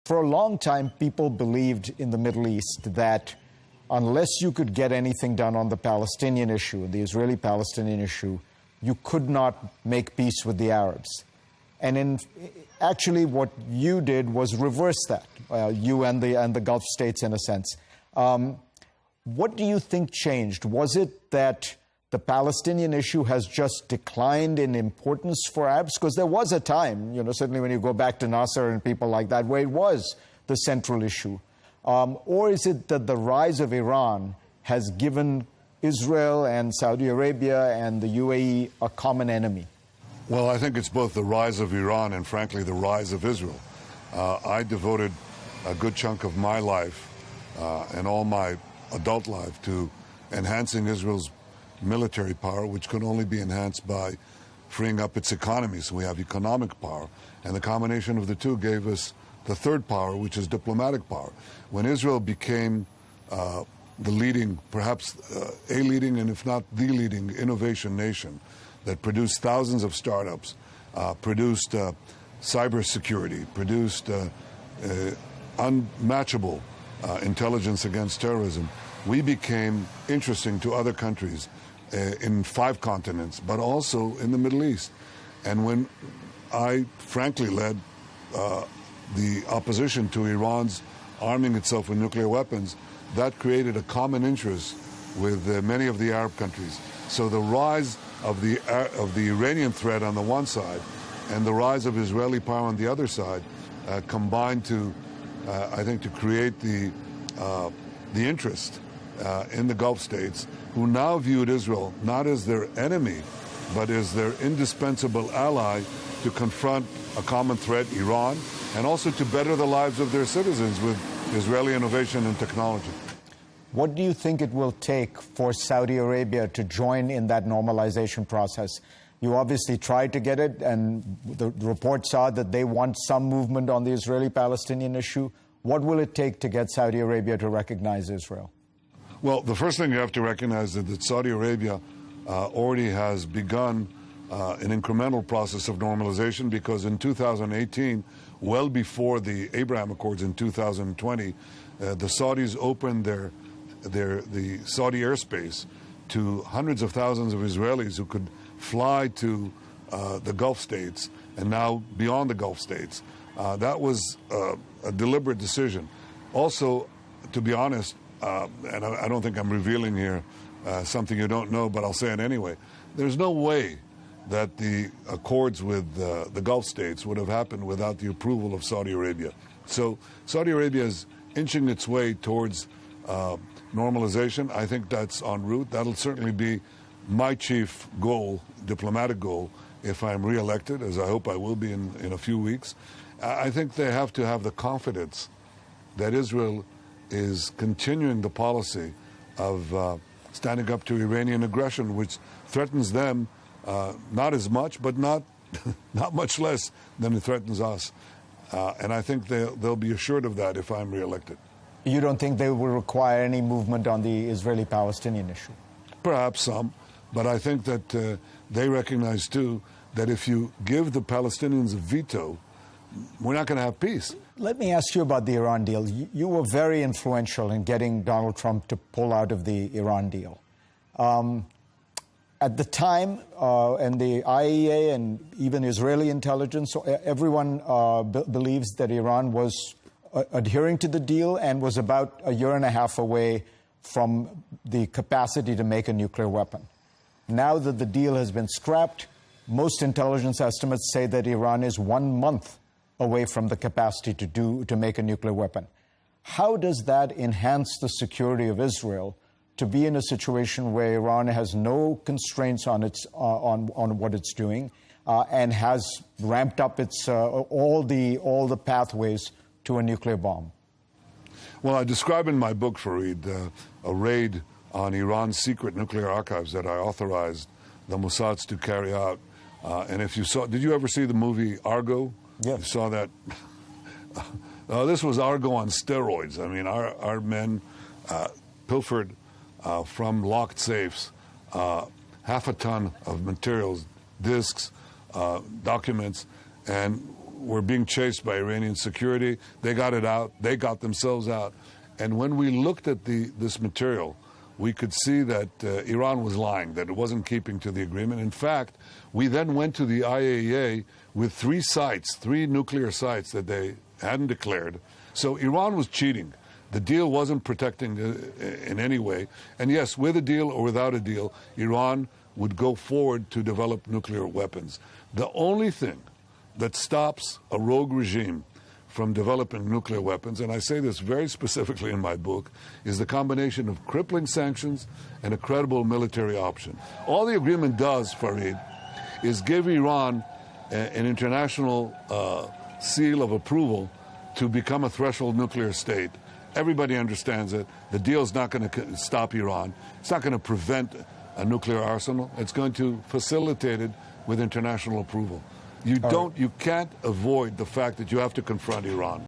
For a long time, people believed in the Middle East that unless you could get anything done on the Palestinian issue, the Israeli-Palestinian issue, you could not make peace with the Arabs. And actually what you did was reverse that, you and the Gulf states in a sense. What do you think changed? Was it that the Palestinian issue has just declined in importance for Arabs? Because there was a time, certainly when you go back to Nasser and people like that, where it was the central issue. Or is it that the rise of Iran has given Israel and Saudi Arabia and the UAE a common enemy? Well, I think it's both the rise of Iran and, frankly, the rise of Israel. I devoted a good chunk of my life and all my adult life to enhancing Israel's military power, which could only be enhanced by freeing up its economy. So we have economic power. And the combination of the two gave us the third power, which is diplomatic power. When Israel became the leading, perhaps a leading, and if not the leading, innovation nation that produced thousands of startups, produced cybersecurity, produced unmatchable intelligence against terrorism, we became interesting to other countries in 5 continents, but also in the Middle East. And when I frankly led the opposition to Iran's arming itself with nuclear weapons, that created a common interest with many of the Arab countries. So the rise of the Iranian threat on the one side and the rise of Israeli power on the other side combined to, I think, to create the interest in the Gulf states, who now viewed Israel not as their enemy, but as their indispensable ally to confront a common threat, Iran, and also to better the lives of their citizens with Israeli innovation and technology. What do you think it will take for Saudi Arabia to join in that normalization process? You obviously tried to get it, and the reports are that they want some movement on the Israeli-Palestinian issue. What will it take to get Saudi Arabia to recognize Israel? Well, the first thing you have to recognize is that Saudi Arabia already has begun an incremental process of normalization, because in 2018, well before the Abraham Accords in 2020, the Saudis opened the Saudi airspace to hundreds of thousands of Israelis who could fly to the Gulf states and now beyond the Gulf states. That was a deliberate decision. Also, to be honest, and I don't think I'm revealing here something you don't know, but I'll say it anyway, there's no way that the accords with the Gulf states would have happened without the approval of Saudi Arabia. So Saudi Arabia is inching its way towards normalization. I think that's en route. That'll certainly be my chief goal, diplomatic goal, if I'm reelected, as I hope I will be in a few weeks. I think they have to have the confidence that Israel is continuing the policy of standing up to Iranian aggression, which threatens them not as much, but not much less than it threatens us. And I think they'll be assured of that if I'm reelected. You don't think they will require any movement on the Israeli-Palestinian issue? Perhaps some, but I think that they recognize, too, that if you give the Palestinians a veto, we're not going to have peace. Let me ask you about the Iran deal. You were very influential in getting Donald Trump to pull out of the Iran deal. At the time, and the IAEA and even Israeli intelligence, everyone believes that Iran was adhering to the deal and was about a year and a half away from the capacity to make a nuclear weapon. Now that the deal has been scrapped, most intelligence estimates say that Iran is 1 month away from the capacity to make a nuclear weapon. How does that enhance the security of Israel to be in a situation where Iran has no constraints on what it's doing and has ramped up its all the pathways to a nuclear bomb? Well, I describe in my book, Fareed, a raid on Iran's secret nuclear archives that I authorized the Mossads to carry out. And if you saw, did you ever see the movie Argo? Yes. You saw that? This was Argo on steroids. I mean, our men pilfered from locked safes half a ton of materials, disks, documents, and were being chased by Iranian security. They got it out. They got themselves out. And when we looked at this material, we could see that Iran was lying, that it wasn't keeping to the agreement. In fact, we then went to the IAEA with 3 nuclear sites that they hadn't declared. So Iran was cheating. The deal wasn't protecting in any way. And yes, with a deal or without a deal, Iran would go forward to develop nuclear weapons. The only thing that stops a rogue regime from developing nuclear weapons, and I say this very specifically in my book, is the combination of crippling sanctions and a credible military option. All the agreement does, Fareed, is give Iran an international seal of approval to become a threshold nuclear state. Everybody understands it. The deal is not going to stop Iran. It's not going to prevent a nuclear arsenal. It's going to facilitate it with international approval. You can't avoid the fact that you have to confront Iran.